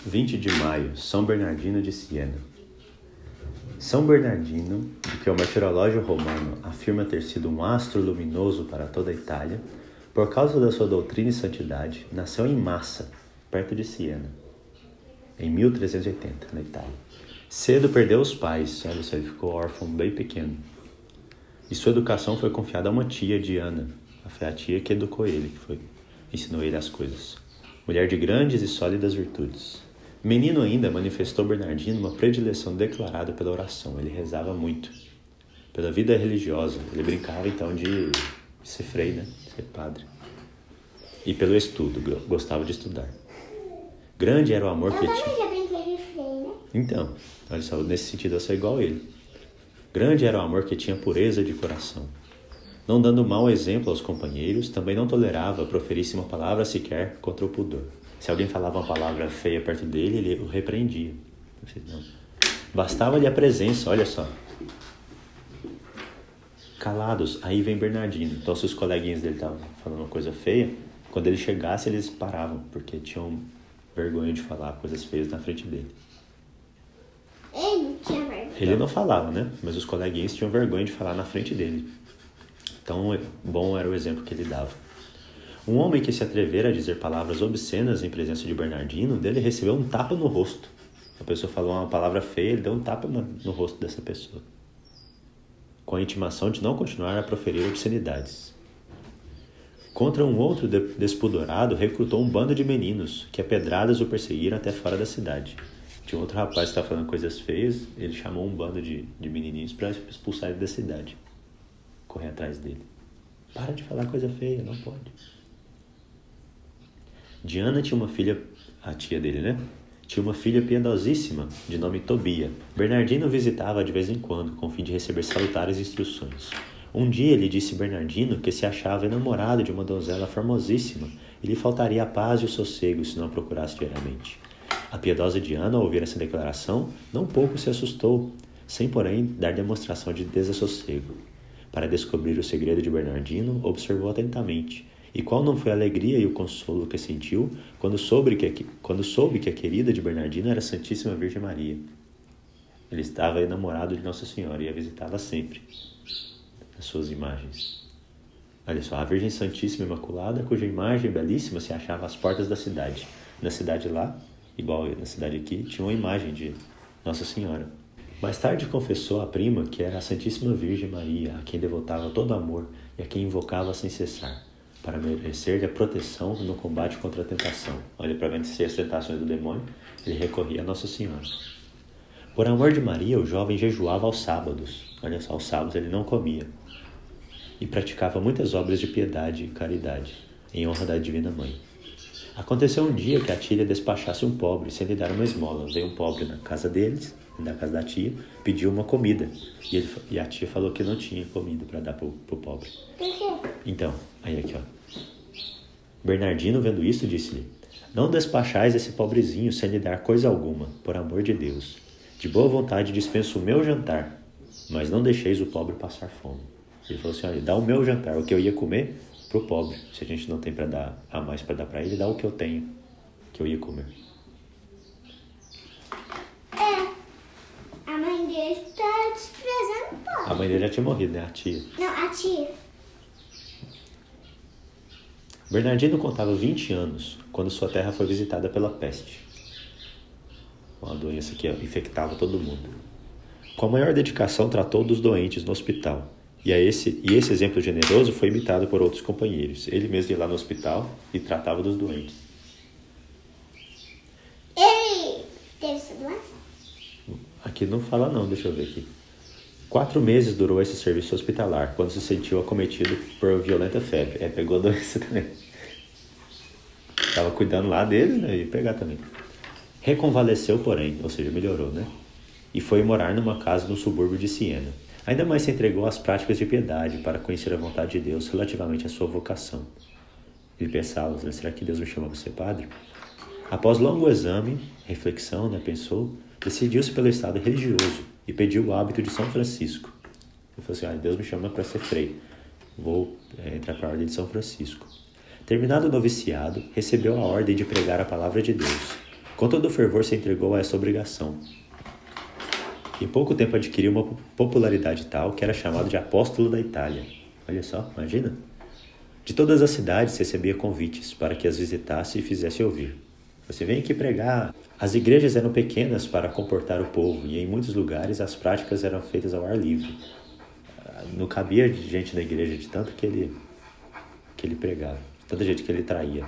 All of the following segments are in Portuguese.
20 de maio, São Bernardino de Siena. São Bernardino, de que o martirológio romano afirma ter sido um astro luminoso para toda a Itália, por causa da sua doutrina e santidade, nasceu em Massa, perto de Siena, em 1380, na Itália. Cedo perdeu os pais, olha só, ele ficou órfão bem pequeno. E sua educação foi confiada a uma tia, Diana. Foi a tia que educou ele, ensinou ele as coisas. Mulher de grandes e sólidas virtudes. Menino ainda, manifestou Bernardino uma predileção declarada pela oração. Ele rezava muito. Pela vida religiosa. Ele brincava então de ser frei, né? Ser padre. E pelo estudo. Gostava de estudar. Grande era o amor que tinha. Eu também já brinquei de frei, né? Então, olha só, nesse sentido eu sou igual a ele. Grande era o amor que tinha pureza de coração. Não dando mau exemplo aos companheiros, também não tolerava proferisse uma palavra sequer contra o pudor. Se alguém falava uma palavra feia perto dele, ele o repreendia. Não. Bastava-lhe a presença, olha só. Calados, aí vem Bernardino. Então, se os coleguinhas dele estavam falando uma coisa feia, quando ele chegasse, eles paravam, porque tinham vergonha de falar coisas feias na frente dele. Ele tinha vergonha. Ele não falava, né? Mas os coleguinhas tinham vergonha de falar na frente dele. Tão bom era o exemplo que ele dava. Um homem que se atrevera a dizer palavras obscenas em presença de Bernardino, dele recebeu um tapa no rosto. A pessoa falou uma palavra feia, ele deu um tapa no rosto dessa pessoa, com a intimação de não continuar a proferir obscenidades. Contra um outro despudorado, recrutou um bando de meninos, que a pedradas o perseguiram até fora da cidade. Tinha outro rapaz que estava falando coisas feias, ele chamou um bando de menininhos para expulsar ele da cidade. Correr atrás dele. Para de falar coisa feia, não pode. Diana tinha uma filha, a tia dele, né? Tinha uma filha piedosíssima, de nome Tobia. Bernardino visitava de vez em quando, com o fim de receber salutares instruções. Um dia ele disse a Bernardino que se achava enamorado de uma donzela formosíssima e lhe faltaria a paz e o sossego se não a procurasse diariamente. A piedosa Diana, ao ouvir essa declaração, não pouco se assustou, sem, porém, dar demonstração de desassossego. Para descobrir o segredo de Bernardino, observou atentamente. E qual não foi a alegria e o consolo que sentiu quando soube que a querida de Bernardino era a Santíssima Virgem Maria. Ele estava enamorado de Nossa Senhora e ia visitá-la sempre, nas suas imagens. Olha só, a Virgem Santíssima Imaculada, cuja imagem belíssima se achava às portas da cidade. Na cidade lá, igual na cidade aqui, tinha uma imagem de Nossa Senhora. Mais tarde confessou à prima que era a Santíssima Virgem Maria, a quem devotava todo amor e a quem invocava sem cessar, para merecer-lhe a proteção no combate contra a tentação. Olha, para vencer as tentações do demônio, ele recorria a Nossa Senhora. Por amor de Maria, o jovem jejuava aos sábados. Olha só, aos sábados ele não comia. E praticava muitas obras de piedade e caridade, em honra da Divina Mãe. Aconteceu um dia que a tia despachasse um pobre sem lhe dar uma esmola. Veio um pobre na casa deles, na casa da tia, pediu uma comida. E a tia falou que não tinha comida para dar pro pobre. Por quê? Então, aí aqui, ó. Bernardino, vendo isso, disse-lhe: não despachais esse pobrezinho sem lhe dar coisa alguma, por amor de Deus. De boa vontade dispenso o meu jantar, mas não deixeis o pobre passar fome. Ele falou assim: olha, dá o meu jantar, o que eu ia comer, pro pobre. Se a gente não tem para dar a mais para dar para ele, dá o que eu tenho, que eu ia comer. A mãe dele tá desprezando o pobre. A mãe dele já tinha morrido, né? A tia. Não, a tia. Bernardino contava 20 anos, quando sua terra foi visitada pela peste. Uma doença que infectava todo mundo. Com a maior dedicação tratou dos doentes no hospital. E esse exemplo generoso foi imitado por outros companheiros. Ele mesmo ia lá no hospital e tratava dos doentes. Ele teve essa doença? Aqui não fala não, deixa eu ver aqui. 4 meses durou esse serviço hospitalar, quando se sentiu acometido por violenta febre. Pegou a doença também. Estava cuidando lá dele, né? E pegar também. Reconvaleceu, porém, ou seja, melhorou, né? E foi morar numa casa no subúrbio de Siena. Ainda mais se entregou às práticas de piedade para conhecer a vontade de Deus relativamente à sua vocação. Ele pensava: será que Deus me chama para ser padre? Após longo exame, reflexão, né, pensou, decidiu-se pelo estado religioso e pediu o hábito de São Francisco. Ele falou assim: Deus me chama para ser frei, vou entrar para a ordem de São Francisco. Terminado o noviciado, recebeu a ordem de pregar a palavra de Deus. Com todo o fervor se entregou a essa obrigação. Em pouco tempo adquiriu uma popularidade tal que era chamado de apóstolo da Itália. Olha só, imagina. De todas as cidades recebia convites para que as visitasse e fizesse ouvir. Você vem aqui pregar. As igrejas eram pequenas para comportar o povo e em muitos lugares as práticas eram feitas ao ar livre. Não cabia gente na igreja de tanto que ele pregava, tanta gente que ele traía.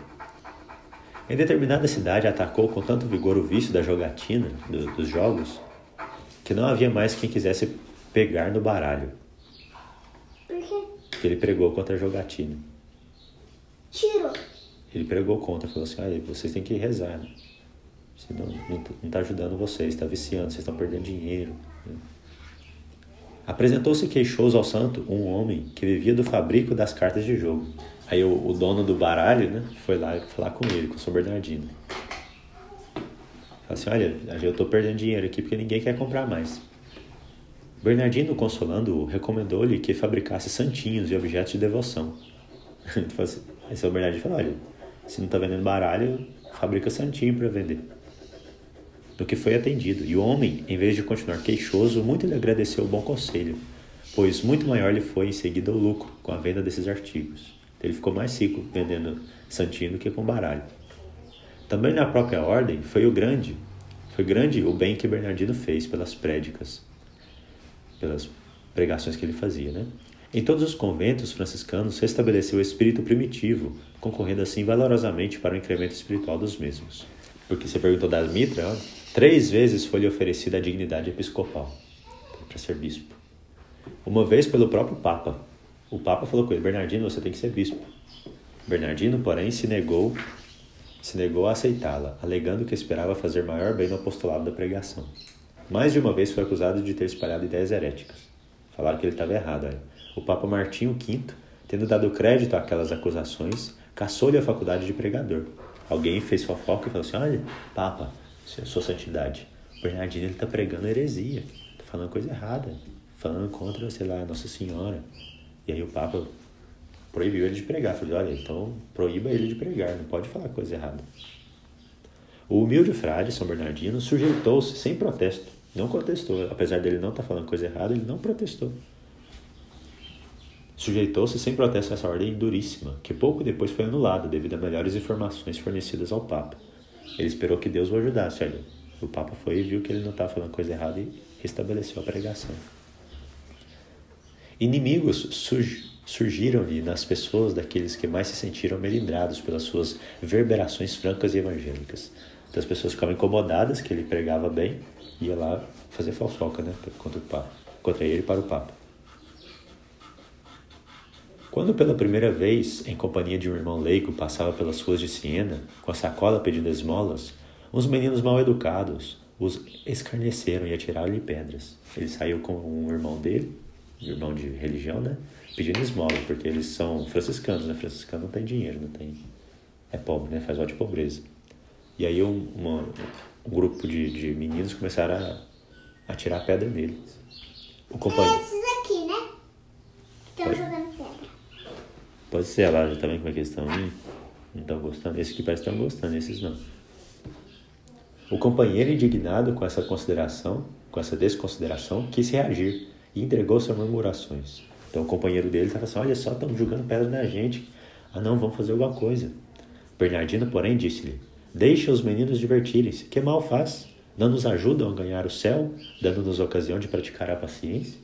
Em determinada cidade atacou com tanto vigor o vício da jogatina, dos jogos, que não havia mais quem quisesse pegar no baralho. Por quê? Porque ele pregou contra a jogatina. Tirou. Ele pregou contra, falou assim, olha, vocês têm que rezar, né? Senão não está ajudando vocês, está viciando, vocês estão perdendo dinheiro. Apresentou-se queixoso ao santo um homem que vivia do fabrico das cartas de jogo. Aí o dono do baralho, né, foi lá falar com ele, com o São Bernardino. Falou assim, olha, eu estou perdendo dinheiro aqui porque ninguém quer comprar mais. Bernardino, consolando-o, recomendou-lhe que fabricasse santinhos e objetos de devoção. Aí São Bernardino falou, olha, se não está vendendo baralho, fabrica santinho para vender. Do que foi atendido, e o homem, em vez de continuar queixoso, muito lhe agradeceu o bom conselho, pois muito maior lhe foi em seguida o lucro com a venda desses artigos. Ele ficou mais rico vendendo santinho do que com baralho. Também na própria ordem foi grande o bem que Bernardino fez pelas prédicas, pelas pregações que ele fazia, né? Em todos os conventos franciscanos restabeleceu o espírito primitivo, concorrendo assim valorosamente para o incremento espiritual dos mesmos. Porque você perguntou das mitras, ó, 3 vezes foi-lhe oferecida a dignidade episcopal para ser bispo. Uma vez pelo próprio Papa. O Papa falou com ele, Bernardino, você tem que ser bispo. Bernardino, porém, se negou a aceitá-la, alegando que esperava fazer maior bem no apostolado da pregação. Mais de uma vez foi acusado de ter espalhado ideias heréticas. Falaram que ele estava errado. Aí. O Papa Martinho V, tendo dado crédito àquelas acusações, cassou-lhe a faculdade de pregador. Alguém fez fofoca e falou assim, olha, Papa, sua santidade, o Bernardino está pregando heresia, está falando coisa errada, falando contra, sei lá, Nossa Senhora. E aí o Papa proibiu ele de pregar. Falei, olha, então proíba ele de pregar, não pode falar coisa errada. O humilde frade, São Bernardino, sujeitou-se sem protesto, não contestou. Apesar dele não estar falando coisa errada, ele não protestou. Sujeitou-se sem protesto a essa ordem duríssima, que pouco depois foi anulada devido a melhores informações fornecidas ao Papa. Ele esperou que Deus o ajudasse. Olha, o Papa foi e viu que ele não estava falando coisa errada e restabeleceu a pregação. Inimigos surgiram-lhe nas pessoas daqueles que mais se sentiram melindrados pelas suas verberações francas e evangélicas. Então as pessoas ficavam incomodadas que ele pregava bem e ia lá fazer fofoca, né, contra o Papa, contra ele e para o Papa. Quando pela primeira vez, em companhia de um irmão leigo, passava pelas ruas de Siena, com a sacola pedindo esmolas, uns meninos mal educados os escarneceram e atiraram-lhe pedras. Ele saiu com um irmão dele, irmão de religião, né? Pedindo esmola, porque eles são franciscanos, né? Franciscano não tem dinheiro, é pobre, né? Faz voto de pobreza. E aí um grupo de meninos começaram a atirar pedra nele. O companheiro... Esses aqui, né? Estão jogando pedra. Pode ser, lá também como é que eles estão. Não estão gostando. Esses que parecem que estão gostando, esses não. O companheiro, indignado com essa desconsideração, quis reagir e entregou-se a murmurações. Então o companheiro dele estava assim, olha só, estão jogando pedra na gente. Ah não, vamos fazer alguma coisa. Bernardino, porém, disse-lhe, deixa os meninos divertirem-se. Que mal faz? Não nos ajudam a ganhar o céu, dando-nos ocasião de praticar a paciência?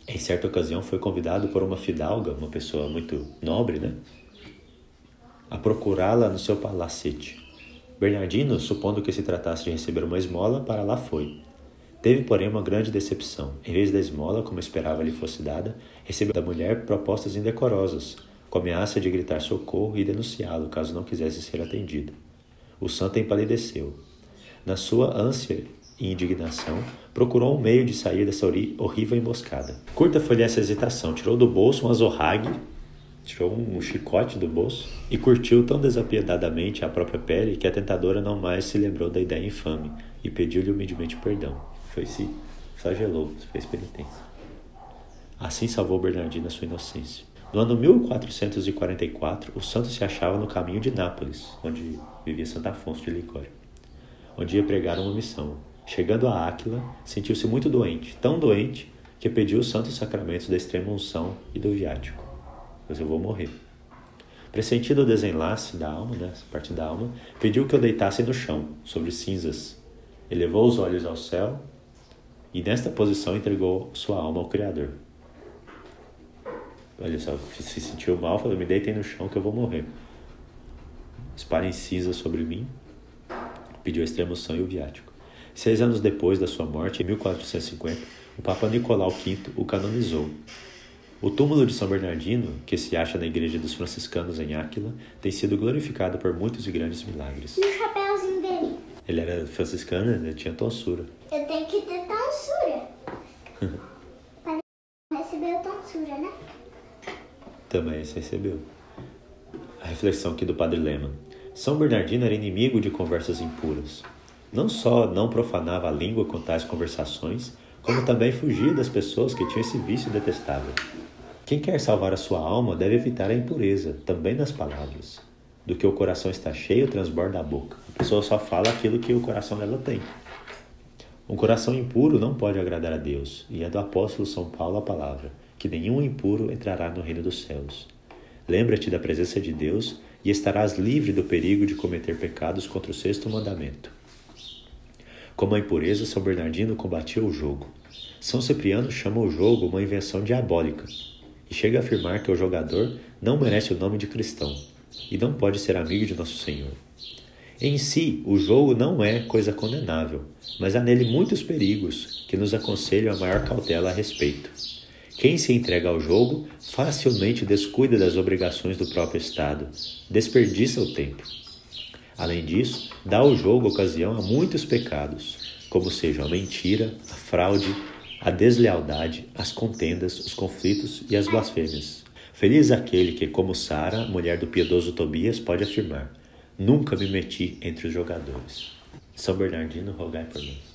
Em certa ocasião foi convidado por uma fidalga, uma pessoa muito nobre, né, a procurá-la no seu palacete. Bernardino, supondo que se tratasse de receber uma esmola, para lá foi. Teve, porém, uma grande decepção. Em vez da esmola, como esperava lhe fosse dada, recebeu da mulher propostas indecorosas, com ameaça de gritar socorro e denunciá-lo, caso não quisesse ser atendido. O santo empalideceu. Na sua ânsia e indignação, procurou um meio de sair dessa horrível emboscada. Curta foi-lhe essa hesitação. Tirou do bolso um azorrague, tirou um chicote do bolso e curtiu tão desapiedadamente a própria pele que a tentadora não mais se lembrou da ideia infame e pediu-lhe humildemente perdão. Foi-se flagelou, fez penitência. Assim salvou Bernardino a sua inocência. No ano 1444, o santo se achava no caminho de Nápoles, onde vivia Santo Afonso de Ligório, onde ia pregar uma missão. Chegando a Áquila, sentiu-se muito doente, tão doente que pediu os santos sacramentos da extrema-unção e do viático. Pois eu vou morrer. Pressentindo o desenlace da alma, essa parte da alma, pediu que eu deitasse no chão, sobre cinzas. Elevou os olhos ao céu e nesta posição entregou sua alma ao Criador. Olha só, se sentiu mal, falou, me deitem no chão que eu vou morrer. Espalhem cinzas sobre mim, pediu a extrema-unção e o viático. 6 anos depois da sua morte, em 1450, o Papa Nicolau V o canonizou. O túmulo de São Bernardino, que se acha na igreja dos franciscanos em Áquila, tem sido glorificado por muitos e grandes milagres. E o chapéuzinho dele? Ele era franciscano, ele tinha tonsura. Eu tenho que ter tonsura. Para receber a tonsura, né? Também se recebeu. A reflexão aqui do Padre Lema. São Bernardino era inimigo de conversas impuras. Não só não profanava a língua com tais conversações, como também fugia das pessoas que tinham esse vício detestável. Quem quer salvar a sua alma deve evitar a impureza, também nas palavras. Do que o coração está cheio, transborda a boca. A pessoa só fala aquilo que o coração dela tem. Um coração impuro não pode agradar a Deus, e é do apóstolo São Paulo a palavra, que nenhum impuro entrará no reino dos céus. Lembra-te da presença de Deus e estarás livre do perigo de cometer pecados contra o 6º mandamento. Como a impureza, São Bernardino combatia o jogo. São Cipriano chama o jogo uma invenção diabólica e chega a afirmar que o jogador não merece o nome de cristão e não pode ser amigo de Nosso Senhor. Em si, o jogo não é coisa condenável, mas há nele muitos perigos que nos aconselham a maior cautela a respeito. Quem se entrega ao jogo facilmente descuida das obrigações do próprio Estado, desperdiça o tempo. Além disso, dá ao jogo ocasião a muitos pecados, como sejam a mentira, a fraude, a deslealdade, as contendas, os conflitos e as blasfêmias. Feliz aquele que, como Sara, mulher do piedoso Tobias, pode afirmar: nunca me meti entre os jogadores. São Bernardino, rogai por nós.